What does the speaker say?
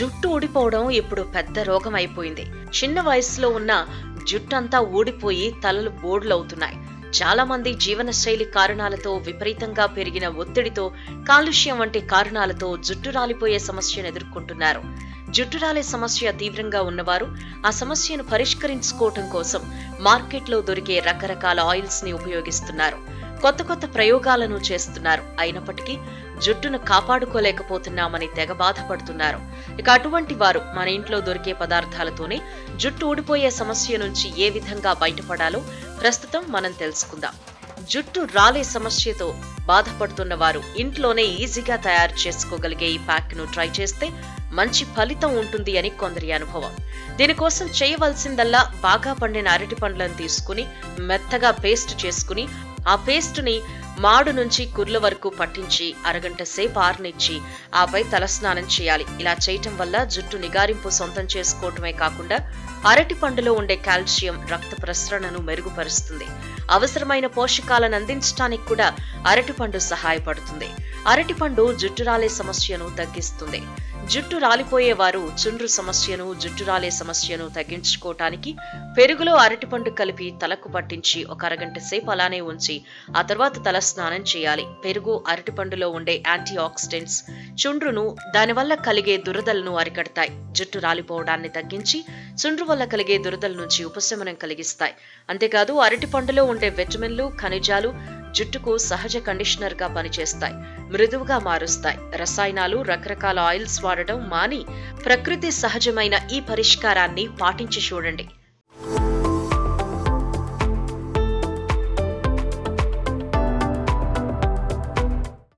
జుట్టు ఊడిపోవడం ఇప్పుడు పెద్ద రోగం అయిపోయింది. చిన్న వయసులో ఉన్న జుట్టంతా ఊడిపోయి తలలు బోడ్లవుతున్నాయి. చాలా మంది జీవనశైలి కారణాలతో, విపరీతంగా పెరిగిన ఒత్తిడితో, కాలుష్యం వంటి కారణాలతో జుట్టు రాలిపోయే సమస్యను ఎదుర్కొంటున్నారు. జుట్టు రాలే సమస్య తీవ్రంగా ఉన్నవారు ఆ సమస్యను పరిష్కరించుకోవటం కోసం మార్కెట్లో దొరికే రకరకాల ఆయిల్స్ ని ఉపయోగిస్తున్నారు. కొత్త కొత్త ప్రయోగాలను చేస్తున్నారు. అయినప్పటికీ జుట్టును కాపాడుకోలేకపోతున్నామని తెగ బాధపడుతున్నారు. ఇక అటువంటి వారు మన ఇంట్లో దొరికే పదార్థాలతోనే జుట్టు ఊడిపోయే సమస్య నుంచి ఏ విధంగా బయటపడాలో ప్రస్తుతం మనం తెలుసుకుందాం. జుట్టు రాలే సమస్యతో బాధపడుతున్న వారు ఇంట్లోనే ఈజీగా తయారు చేసుకోగలిగే ఈ ప్యాక్ ను ట్రై చేస్తే మంచి ఫలితం ఉంటుంది అని కొందరి అనుభవం. దీనికోసం చేయవలసిందల్లా బాగా పండిన అరటి పండ్లను తీసుకుని మెత్తగా పేస్ట్ చేసుకుని ఆ పేస్ట్ ని మాడు నుంచి కుర్ల వరకు పట్టించి అరగంట సేపు ఆరనిచ్చి ఆపై తలస్నానం చేయాలి. ఇలా చేయటం వల్ల జుట్టు నిగారింపు సొంతం చేసుకోవటమే కాకుండా అరటి పండులో ఉండే కాల్షియం రక్త ప్రసరణను మెరుగుపరుస్తుంది. అవసరమైన పోషకాలను అందించడానికి కూడా అరటిపండు సహాయపడుతుంది. అరటిపండు జుట్టు రాలే సమస్యను తగ్గిస్తుంది. జుట్టు రాలిపోయే వారు చుండ్రు సమస్యను, జుట్టు రాలే సమస్యను తగ్గించుకోవటానికి పెరుగులో అరటిపండు కలిపి తలకు పట్టించి ఒక అరగంట సేపు అలానే ఉంచి ఆ తర్వాత తల స్నానం చేయాలి. పెరుగు, అరటిపండులో ఉండే యాంటీ ఆక్సిడెంట్స్ చుండ్రును, దానివల్ల కలిగే దురదలను అరికడతాయి. జుట్టు రాలిపోవడాన్ని తగ్గించి చుండ్రు వల్ల కలిగే దురదల నుంచి ఉపశమనం కలిగిస్తాయి. అంతేకాదు అరటిపండులో ఉండే విటమిన్లు, ఖనిజాలు జుట్టుకు సహజ కండిషనర్ గా పనిచేస్తాయి, మృదువుగా మారుస్తాయి. రసాయనాలు, రకరకాల ఆయిల్స్ వాడడం మాని ప్రకృతి సహజమైన ఈ పరిష్కారాన్ని పాటించి చూడండి.